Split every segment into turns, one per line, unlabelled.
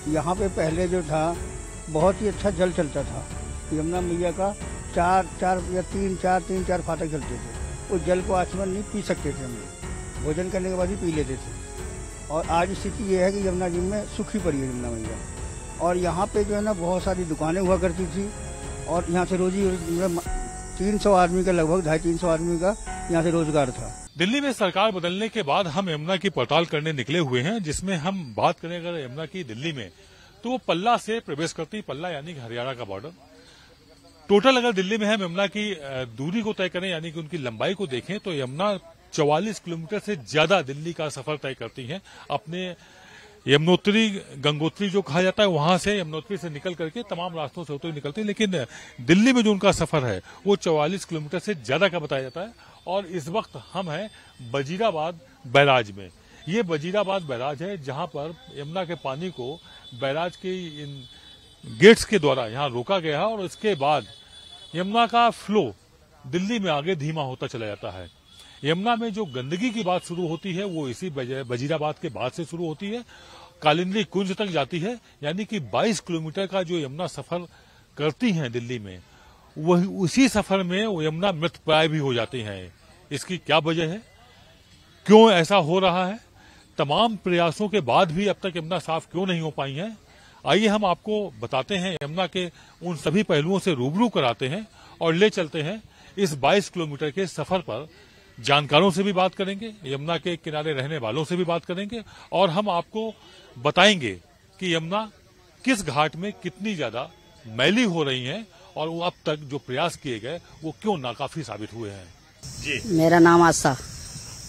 यहाँ पे पहले जो था बहुत ही अच्छा जल चलता था। यमुना मैया का तीन चार फाटक चलते थे। उस जल को आचमन नहीं पी सकते थे हम लोग, भोजन करने के बाद ही पी लेते थे। और आज स्थिति ये है कि यमुना जी में सूखी पड़ी है यमुना मैया। और यहाँ पे जो है ना बहुत सारी दुकानें हुआ करती थी और यहाँ से रोजी 300 आदमी का, लगभग 250-300 आदमी का यहाँ से रोजगार था।
दिल्ली में सरकार बदलने के बाद हम यमुना की पड़ताल करने निकले हुए हैं, जिसमें हम बात करें अगर यमुना की दिल्ली में तो वो पल्ला से प्रवेश करती, पल्ला यानी कि हरियाणा का बॉर्डर। टोटल अगर दिल्ली में हम यमुना की दूरी को तय करें यानी कि उनकी लंबाई को देखें तो यमुना 44 किलोमीटर से ज्यादा दिल्ली का सफर तय करती है। अपने यमुनोत्री गंगोत्री जो कहा जाता है वहां से, यमुनोत्री से निकल करके तमाम रास्तों से होते हुए निकलती है, लेकिन दिल्ली में जो उनका सफर है वो 44 किलोमीटर से ज्यादा का बताया जाता है। और इस वक्त हम हैं वजीराबाद बैराज में। ये वजीराबाद बैराज है जहां पर यमुना के पानी को बैराज के इन गेट्स के द्वारा यहां रोका गया है और इसके बाद यमुना का फ्लो दिल्ली में आगे धीमा होता चला जाता है। यमुना में जो गंदगी की बात शुरू होती है वो इसी वजीराबाद के बाद से शुरू होती है, कालिंदी कुंज तक जाती है। यानी कि 22 किलोमीटर का जो यमुना सफर करती हैं दिल्ली में, वही उसी सफर में वो यमुना मृतप्राय भी हो जाती हैं। इसकी क्या वजह है, क्यों ऐसा हो रहा है, तमाम प्रयासों के बाद भी अब तक यमुना साफ क्यों नहीं हो पाई है, आइए हम आपको बताते हैं। यमुना के उन सभी पहलुओं से रूबरू कराते हैं और ले चलते हैं इस 22 किलोमीटर के सफर पर। जानकारों से भी बात करेंगे, यमुना के किनारे रहने वालों से भी बात करेंगे और हम आपको बताएंगे कि यमुना किस घाट में कितनी ज्यादा मैली हो रही है और वो अब तक जो प्रयास किए गए वो क्यों नाकाफी साबित हुए हैं। जी,
मेरा नाम आशा।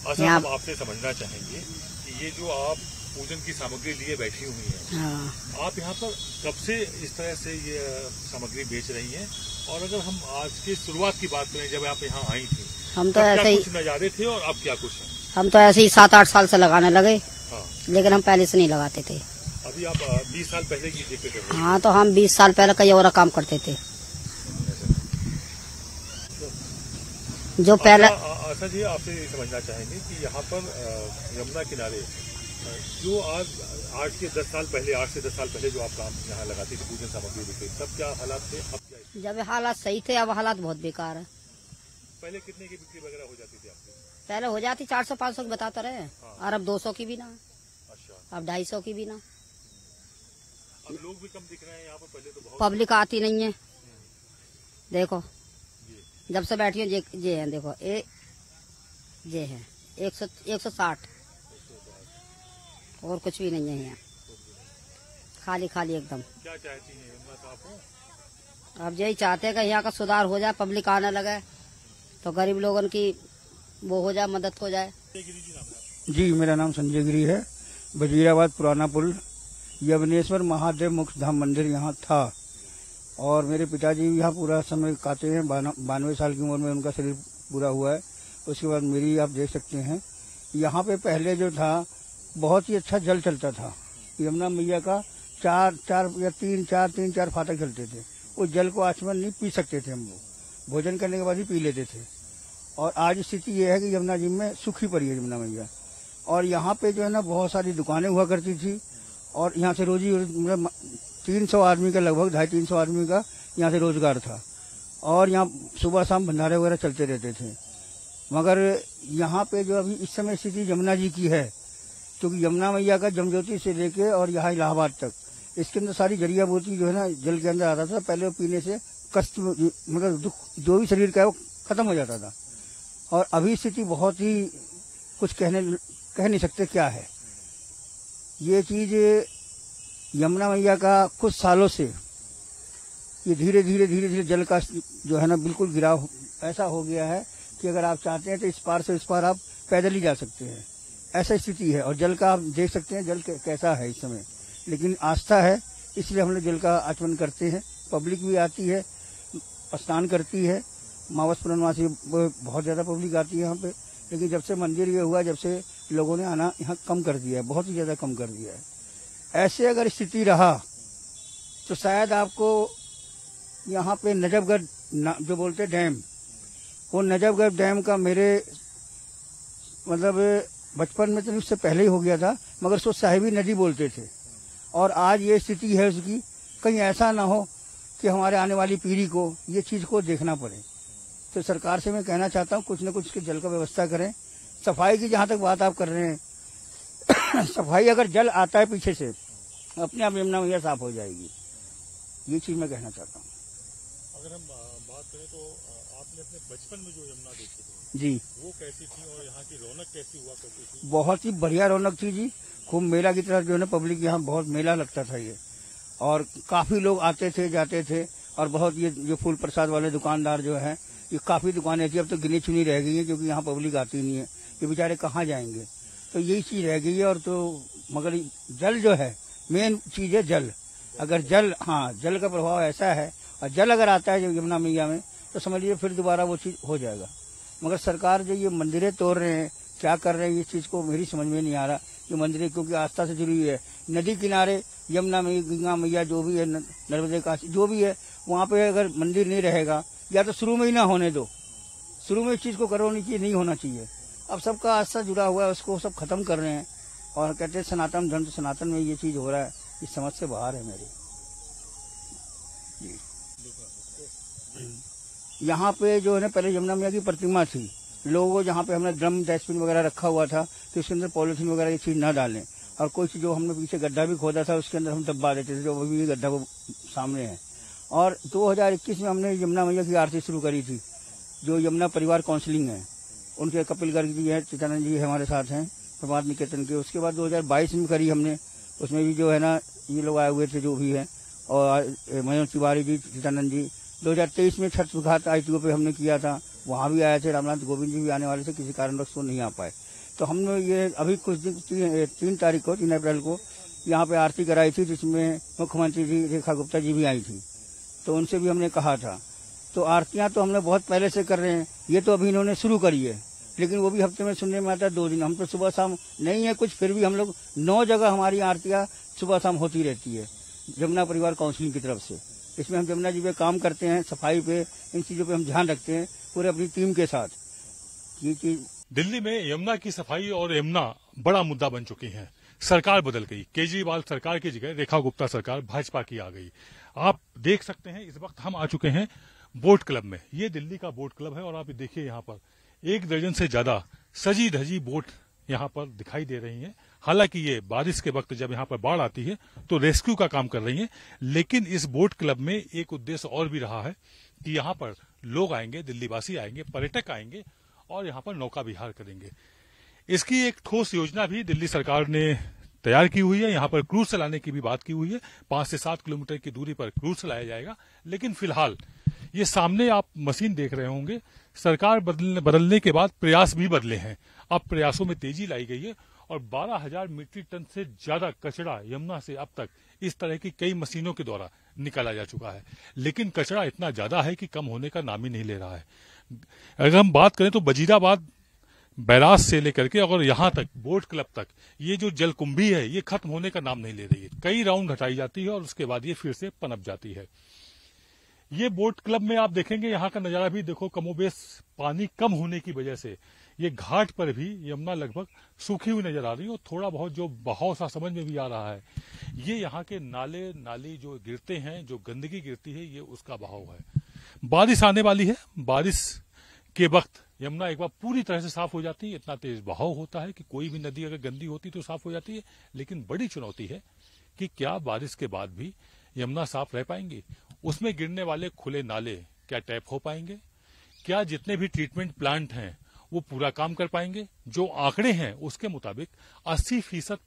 हम आपसे समझना चाहेंगे कि ये जो आप पूजन की सामग्री लिए बैठी हुई है,
हाँ।
आप यहाँ पर कब से इस तरह से ये सामग्री बेच रही हैं? और अगर हम आज की शुरुआत की बात करें, जब आप यहाँ आई थी,
हम तो ऐसे ही
कुछ नजारे थे और अब क्या कुछ है?
हम तो ऐसे ही 7-8 साल से लगाने लगे।
हाँ।
लेकिन हम पहले से नहीं लगाते थे।
अभी आप 20 साल पहले की जिक्र कर रहे हैं।
हाँ, तो हम 20 साल पहले कई और काम करते थे जो पहले।
आशा जी, आपसे समझना चाहेंगे कि यहाँ पर यमुना किनारे जो आज के 10 साल पहले, 8 से 10 साल पहले जो आप काम यहाँ लगाती थी पूजन सामग्री बिक्री, तब क्या हालात थे, अब क्या?
जब हालात सही थे, अब हालात बहुत बेकार है।
पहले कितने की बिक्री वगैरह हो जाती थी आपकी?
पहले हो जाती 400-500 की बताते रहे।
हाँ।
और अब 200 की भी ना।
अच्छा।
अब 250 की भी ना।
अब लोग भी कम दिख रहे हैं यहाँ पर, पहले तो बहुत
पब्लिक आती नहीं है। देखो जब से बैठी हो ये है, देखो ये है 160 और कुछ भी नहीं है यहाँ, खाली खाली एकदम।
क्या चाहती हैं यमुना साफ हो?
अब यही चाहते हैं कि यहाँ का सुधार हो जाए, पब्लिक आने लगे तो गरीब लोगों की वो हो जाए, मदद हो जाए।
जी, मेरा नाम संजय गिरी है। वजीराबाद पुराना पुल यवनेश्वर महादेव मुख्य धाम मंदिर यहाँ था और मेरे पिताजी यहाँ पूरा समय काटे हैं। 92 साल की उम्र में उनका शरीर पूरा हुआ है। उसके बाद मेरी आप देख सकते हैं, यहाँ पे पहले जो था बहुत ही अच्छा जल चलता था। यमुना मैया का तीन चार फाटक चलते थे। उस जल को आचमन नहीं पी सकते थे हम लोग, भोजन करने के बाद ही पी लेते थे। और आज स्थिति ये है कि यमुना जी में सूखी पड़ी है यमुना मैया। और यहाँ पे जो है ना बहुत सारी दुकानें हुआ करती थी और यहाँ से रोजी 300 आदमी का, लगभग 250-300 आदमी का यहाँ से रोजगार था। और यहाँ सुबह शाम भंडारे वगैरह चलते रहते थे। मगर यहाँ पे जो अभी इस समय स्थिति यमुना जी की है, क्योंकि यमुना मैया का जमज्योति से लेके और यहाँ इलाहाबाद तक, इसके अंदर सारी जड़िया बूटी जो है ना जल के अंदर आता था। पहले वो पीने से कष्ट, मतलब दुख जो भी शरीर का है वो खत्म हो जाता था। और अभी स्थिति बहुत ही कुछ कह नहीं सकते क्या है। ये चीज यमुना मैया का कुछ सालों से ये धीरे धीरे जल का जो है ना बिल्कुल गिराव ऐसा हो गया है कि अगर आप चाहते हैं तो इस पार से इस पार आप पैदल ही जा सकते हैं, ऐसा स्थिति है। और जल का आप देख सकते हैं जल कैसा है इस समय। लेकिन आस्था है, इसलिए हम लोग जल का आचमन करते हैं। पब्लिक भी आती है, स्नान करती है। मावस पूर्णमासी बहुत ज्यादा पब्लिक आती है यहाँ पे। लेकिन जब से मंदिर ये हुआ, जब से लोगों ने आना यहाँ कम कर दिया है, बहुत ही ज्यादा कम कर दिया है। ऐसे अगर स्थिति रहा तो शायद आपको यहाँ पे नजफगढ़ जो बोलते डैम, वो नजफगढ़ डैम का मेरे मतलब बचपन में तो उससे पहले ही हो गया था, मगर उसको साहिबी नदी बोलते थे। और आज ये स्थिति है उसकी, कहीं ऐसा ना हो कि हमारे आने वाली पीढ़ी को ये चीज को देखना पड़े। तो सरकार से मैं कहना चाहता हूँ कुछ न कुछ के जल का व्यवस्था करें। सफाई की जहाँ तक बात आप कर रहे हैं सफाई अगर जल आता है पीछे से अपने आप यमुना मैया साफ हो जाएगी, ये चीज मैं कहना चाहता हूँ।
अगर हम बात करें तो आपने अपने बचपन में जो यमुना देखी थी
जी,
वो कैसी थी और यहाँ की रौनक कैसी हुआ करती थी?
बहुत ही बढ़िया रौनक थी जी। खूब मेला की तरह जो है ना पब्लिक, यहाँ बहुत मेला लगता था ये, और काफी लोग आते थे जाते थे। और बहुत ये जो फूल प्रसाद वाले दुकानदार जो है, ये काफी दुकानें थी, अब तो गिनी चुनी रह गई है क्योंकि यहाँ पब्लिक आती नहीं है। ये बेचारे कहाँ जाएंगे, तो यही चीज रह गई है। और तो मगर जल जो है मेन चीज है, जल। अगर जल, हाँ, जल का प्रभाव ऐसा है, और जल अगर आता है यमुना मैया में तो समझ लीजिए फिर दोबारा वो चीज हो जाएगा। मगर सरकार जो ये मंदिरें तोड़ रहे हैं, क्या कर रहे हैं, इस चीज को मेरी समझ में नहीं आ रहा। ये मंदिरें क्योंकि आस्था से जुड़ी हुई है, नदी किनारे यमुना मैया, गंगा मैया जो भी है, नर्मदे काशी जो भी है, वहाँ पे अगर मंदिर नहीं रहेगा, या तो शुरू में ही ना होने दो, शुरू में इस चीज को करो नहीं होना चाहिए। अब सबका आस्था जुड़ा हुआ है, उसको सब खत्म कर रहे हैं और कहते हैं सनातन धर्म, तो सनातन में ये चीज हो रहा है, इस समझ से बाहर है मेरी। यहाँ पे जो है ना पहले यमुना मैया की प्रतिमा थी, लोगों जहाँ पे हमने ड्रम डस्टबिन वगैरह रखा हुआ था तो उसके अंदर पॉलिथीन वगैरह ये चीज ना डालें। और कोई चीज जो हमने पीछे गड्ढा भी खोदा था उसके अंदर हम दबा देते थे, जो अभी गड्ढा वो सामने है। और 2021 में हमने यमुना मैया की आरती शुरू करी थी, जो यमुना परिवार काउंसिलिंग है, उनके कपिल गर्ग जी है, चिदानंद जी हमारे साथ हैं प्रभात निकेतन के। उसके बाद 2022 में करी हमने, उसमें भी जो है ना ये लोग आए हुए थे जो भी है, और मनोज तिवारी जी, चिदानंद जी। 2023 में छठ घाट ITO पे हमने किया था, वहाँ भी आए थे, रामनाथ गोविंद जी भी आने वाले थे, किसी कारणवश वो नहीं आ पाए। तो हमने ये अभी कुछ दिन 3 तारीख को 3 अप्रैल को यहाँ पे आरती कराई थी, जिसमें मुख्यमंत्री जी रेखा गुप्ता जी भी आई थी, तो उनसे भी हमने कहा था। तो आरतियां तो हमने बहुत पहले से कर रहे हैं, ये तो अभी इन्होंने शुरू करी है, लेकिन वो भी हफ्ते में सुनने में आता है 2 दिन। हम तो सुबह शाम नहीं है कुछ, फिर भी हम लोग 9 जगह हमारी आरतियां सुबह शाम होती रहती है यमुना परिवार काउंसिलिंग की तरफ से। इसमें हम यमुना जी पे काम करते हैं, सफाई पे, इन चीजों पे हम ध्यान रखते हैं पूरे अपनी टीम के साथ। ये चीज
दिल्ली में यमुना की सफाई और यमुना बड़ा मुद्दा बन चुकी है। सरकार बदल गई, केजरीवाल सरकार की जगह रेखा गुप्ता सरकार भाजपा की आ गई। आप देख सकते हैं इस वक्त हम आ चुके हैं बोट क्लब में। ये दिल्ली का बोट क्लब है और आप देखिए यहाँ पर 1 दर्जन से ज्यादा सजी धजी बोट यहाँ पर दिखाई दे रही हैं। हालांकि ये बारिश के वक्त जब यहाँ पर बाढ़ आती है तो रेस्क्यू का काम कर रही हैं, लेकिन इस बोट क्लब में एक उद्देश्य और भी रहा है कि यहाँ पर लोग आएंगे, दिल्लीवासी आएंगे, पर्यटक आएंगे और यहाँ पर नौका विहार करेंगे। इसकी एक ठोस योजना भी दिल्ली सरकार ने तैयार की हुई है। यहाँ पर क्रूज चलाने की भी बात की हुई है, 5 से 7 किलोमीटर की दूरी पर क्रूज चलाया जाएगा। लेकिन फिलहाल ये सामने आप मशीन देख रहे होंगे, सरकार बदलने के बाद प्रयास भी बदले हैं। अब प्रयासों में तेजी लाई गई है और 12,000 मीट्रिक टन से ज्यादा कचरा यमुना से अब तक इस तरह की कई मशीनों के द्वारा निकाला जा चुका है। लेकिन कचरा इतना ज्यादा है कि कम होने का नाम ही नहीं ले रहा है। अगर हम बात करें तो वजीराबाद बैराज से लेकर के और यहाँ तक बोट क्लब तक ये जो जलकुंभी है ये खत्म होने का नाम नहीं ले रही है। कई राउंड हटाई जाती है और उसके बाद ये फिर से पनप जाती है। ये बोट क्लब में आप देखेंगे यहाँ का नजारा भी देखो, कमोबेश पानी कम होने की वजह से ये घाट पर भी यमुना लगभग सूखी हुई नजर आ रही है और थोड़ा बहुत जो बहाव सा समझ में भी आ रहा है, ये यहाँ के नाले नाली जो गिरते हैं, जो गंदगी गिरती है, ये उसका बहाव है। बारिश आने वाली है, बारिश के वक्त यमुना एक बार पूरी तरह से साफ हो जाती है। इतना तेज बहाव होता है कि कोई भी नदी अगर गंदी होती तो साफ हो जाती है, लेकिन बड़ी चुनौती है कि क्या बारिश के बाद भी यमुना साफ रह पाएंगी। उसमें गिरने वाले खुले नाले क्या टैप हो पाएंगे, क्या जितने भी ट्रीटमेंट प्लांट हैं वो पूरा काम कर पाएंगे। जो आंकड़े हैं उसके मुताबिक 80%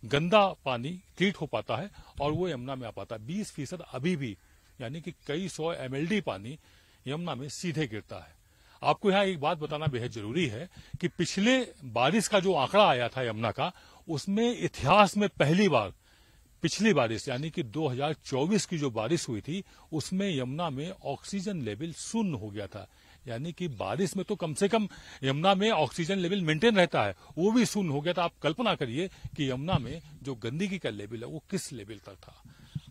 गंदा पानी ट्रीट हो पाता है और वो यमुना में आ पाता है। 20% अभी भी, यानी कि कई 100 MLD पानी यमुना में सीधे गिरता है। आपको यहाँ एक बात बताना बेहद जरूरी है कि पिछले बारिश का जो आंकड़ा आया था यमुना का, उसमें इतिहास में पहली बार पिछली बारिश यानी कि 2024 की जो बारिश हुई थी उसमें यमुना में ऑक्सीजन लेवल 0 हो गया था। यानी कि बारिश में तो कम से कम यमुना में ऑक्सीजन लेवल मेंटेन रहता है, वो भी 0 हो गया था। आप कल्पना करिए कि यमुना में जो गंदगी का लेवल है वो किस लेवल तक था।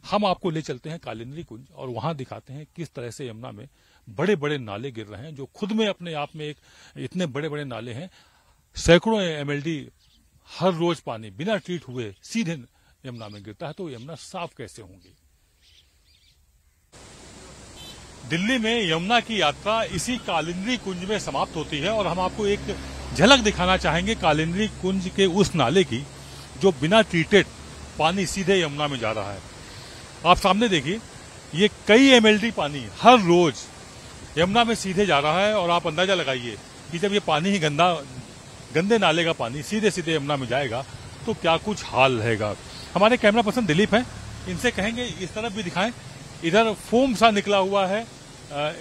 हम आपको ले चलते हैं कालिंदी कुंज और वहां दिखाते हैं किस तरह से यमुना में बड़े बड़े नाले गिर रहे हैं, जो खुद में अपने आप में एक इतने बड़े बड़े नाले हैं। सैकड़ों MLD हर रोज पानी बिना ट्रीट हुए सीधे यमुना में गिरता है तो यमुना साफ कैसे होंगी। दिल्ली में यमुना की यात्रा इसी कालिंदी कुंज में समाप्त होती है और हम आपको एक झलक दिखाना चाहेंगे कालिंदी कुंज के उस नाले की जो बिना ट्रीटेड पानी सीधे यमुना में जा रहा है। आप सामने देखिए, ये कई एमएलडी पानी हर रोज यमुना में सीधे जा रहा है और आप अंदाजा लगाइए कि जब ये पानी ही गंदे नाले का पानी सीधे सीधे यमुना में जाएगा तो क्या कुछ हाल रहेगा। हमारे कैमरा पर्सन दिलीप हैं, इनसे कहेंगे इस तरफ भी दिखाएं, इधर फोम सा निकला हुआ है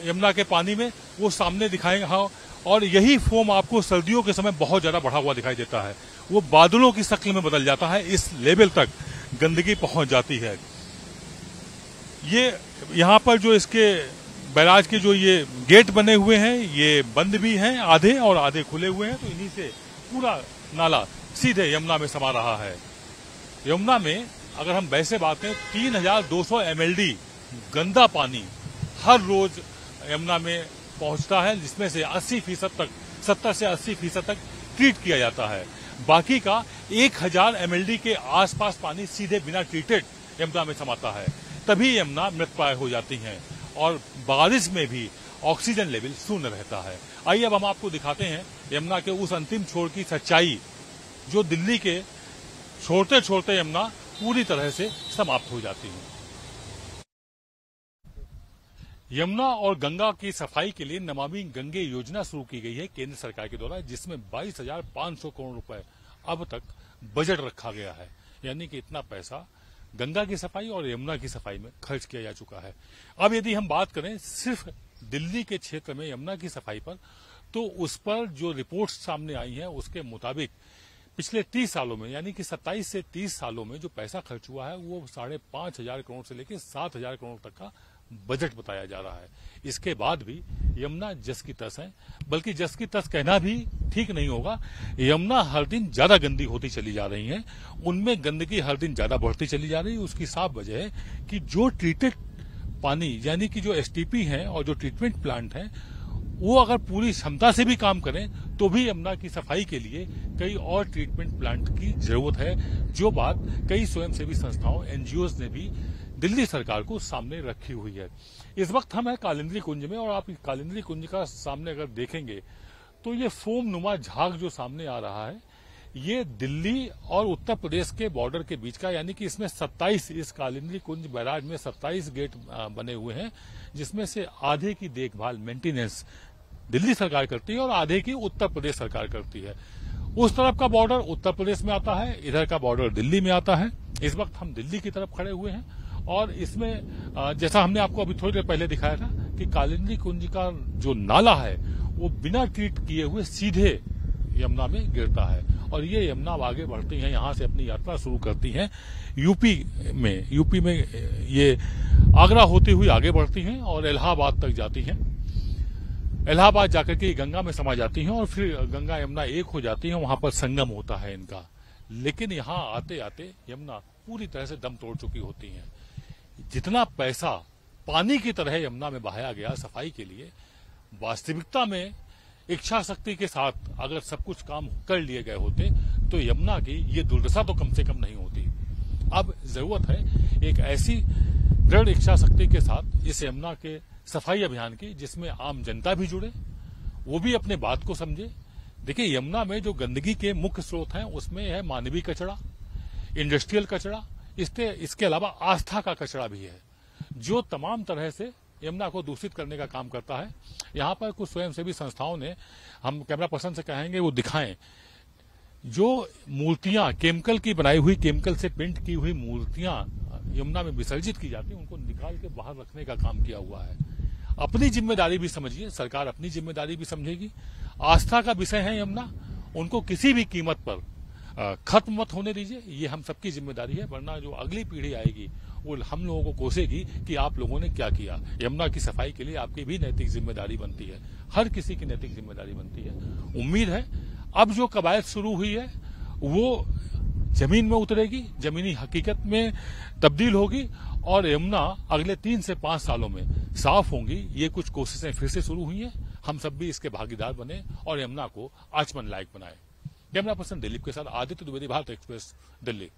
यमुना के पानी में, वो सामने दिखाएंगे। हाँ, और यही फोम आपको सर्दियों के समय बहुत ज्यादा बढ़ा हुआ दिखाई देता है, वो बादलों की शक्ल में बदल जाता है, इस लेवल तक गंदगी पहुंच जाती है। ये यहाँ पर जो इसके बैराज के जो ये गेट बने हुए हैं ये बंद भी हैं आधे और आधे खुले हुए हैं, तो इन्हीं से पूरा नाला सीधे यमुना में समा रहा है। यमुना में अगर हम वैसे बात करें 3200 एमएलडी गंदा पानी हर रोज यमुना में पहुंचता है, जिसमें से 80% तक 70 से 80% तक ट्रीट किया जाता है। बाकी का 1000 एमएलडी के आसपास पानी सीधे बिना ट्रीटेड यमुना में समाता है, तभी यमुना मृतप्राय हो जाती हैं और बारिश में भी ऑक्सीजन लेवल शून्य रहता है। आइए अब हम आपको दिखाते हैं यमुना के उस अंतिम छोर की सच्चाई, जो दिल्ली के छोड़ते छोड़ते यमुना पूरी तरह से समाप्त हो जाती है। यमुना और गंगा की सफाई के लिए नमामि गंगे योजना शुरू की गई है केंद्र सरकार के द्वारा, जिसमें 22,500 करोड़ रुपए अब तक बजट रखा गया है। यानी कि इतना पैसा गंगा की सफाई और यमुना की सफाई में खर्च किया जा चुका है। अब यदि हम बात करें सिर्फ दिल्ली के क्षेत्र में यमुना की सफाई पर, तो उस पर जो रिपोर्ट्स सामने आई हैं उसके मुताबिक पिछले 30 सालों में यानी कि 27 से 30 सालों में जो पैसा खर्च हुआ है वो 5,500 करोड़ से लेकर 7,000 करोड़ तक का बजट बताया जा रहा है। इसके बाद भी यमुना जस की तस है, बल्कि जस की तस कहना भी ठीक नहीं होगा। यमुना हर दिन ज्यादा गंदी होती चली जा रही है, उनमें गंदगी हर दिन ज्यादा बढ़ती चली जा रही है। उसकी साफ वजह है कि जो ट्रीटेड पानी यानी कि जो एसटीपी है और जो ट्रीटमेंट प्लांट है वो अगर पूरी क्षमता से भी काम करें तो भी यमुना की सफाई के लिए कई और ट्रीटमेंट प्लांट की जरूरत है, जो बात कई स्वयंसेवी संस्थाओं एनजीओज ने भी दिल्ली सरकार को सामने रखी हुई है। इस वक्त हम हैं कालिंदी कुंज में और आप कालिंदी कुंज का सामने अगर देखेंगे तो ये फोम नुमा झाग जो सामने आ रहा है ये दिल्ली और उत्तर प्रदेश के बॉर्डर के बीच का, यानी कि इसमें 27 इस कालिंदी कुंज बैराज में 27 गेट बने हुए हैं, जिसमें से आधे की देखभाल मेंटेनेंस दिल्ली सरकार करती है और आधे की उत्तर प्रदेश सरकार करती है। उस तरफ का बॉर्डर उत्तर प्रदेश में आता है, इधर का बॉर्डर दिल्ली में आता है। इस वक्त हम दिल्ली की तरफ खड़े हुए हैं और इसमें जैसा हमने आपको अभी थोड़ी देर पहले दिखाया था कि कालिंदी कुंज का जो नाला है वो बिना ट्रीट किए हुए सीधे यमुना में गिरता है और ये यमुना आगे बढ़ती हैं, यहां से अपनी यात्रा शुरू करती हैं यूपी में ये आगरा होती हुई आगे बढ़ती हैं और इलाहाबाद तक जाती हैं। इलाहाबाद जाकर के गंगा में समा जाती हैं और फिर गंगा यमुना एक हो जाती है, वहां पर संगम होता है इनका। लेकिन यहां आते आते यमुना पूरी तरह से दम तोड़ चुकी होती है। जितना पैसा पानी की तरह यमुना में बहाया गया सफाई के लिए, वास्तविकता में इच्छा शक्ति के साथ अगर सब कुछ काम कर लिए गए होते तो यमुना की ये दुर्दशा तो कम से कम नहीं होती। अब जरूरत है एक ऐसी दृढ़ इच्छा शक्ति के साथ इस यमुना के सफाई अभियान की जिसमें आम जनता भी जुड़े, वो भी अपने बात को समझे। देखिए, यमुना में जो गंदगी के मुख्य स्रोत हैं उसमें है मानवीय कचरा, इंडस्ट्रियल कचरा, इसके अलावा आस्था का कचरा भी है, जो तमाम तरह से यमुना को दूषित करने का काम करता है। यहाँ पर कुछ स्वयंसेवी संस्थाओं ने, हम कैमरा पर्सन से कहेंगे वो दिखाएं, जो मूर्तियां केमिकल की बनाई हुई, केमिकल से पेंट की हुई मूर्तियां यमुना में विसर्जित की जाती है, उनको निकाल के बाहर रखने का काम किया हुआ है। अपनी जिम्मेदारी भी समझिए, सरकार अपनी जिम्मेदारी भी समझेगी। आस्था का विषय है यमुना, उनको किसी भी कीमत पर खत्म मत होने दीजिए, ये हम सबकी जिम्मेदारी है, वरना जो अगली पीढ़ी आएगी वो हम लोगों को कोसेगी कि आप लोगों ने क्या किया। यमुना की सफाई के लिए आपकी भी नैतिक जिम्मेदारी बनती है, हर किसी की नैतिक जिम्मेदारी बनती है। उम्मीद है अब जो कवायद शुरू हुई है वो जमीन में उतरेगी, जमीनी हकीकत में तब्दील होगी और यमुना अगले 3 से 5 सालों में साफ होंगी। ये कुछ कोशिशें फिर से शुरू हुई हैं, हम सब भी इसके भागीदार बने और यमुना को आचमन लायक बनाए। कैमरा पर्सन दिलीप के साथ आदित्य द्विवेदी, भारत एक्सप्रेस, दिल्ली।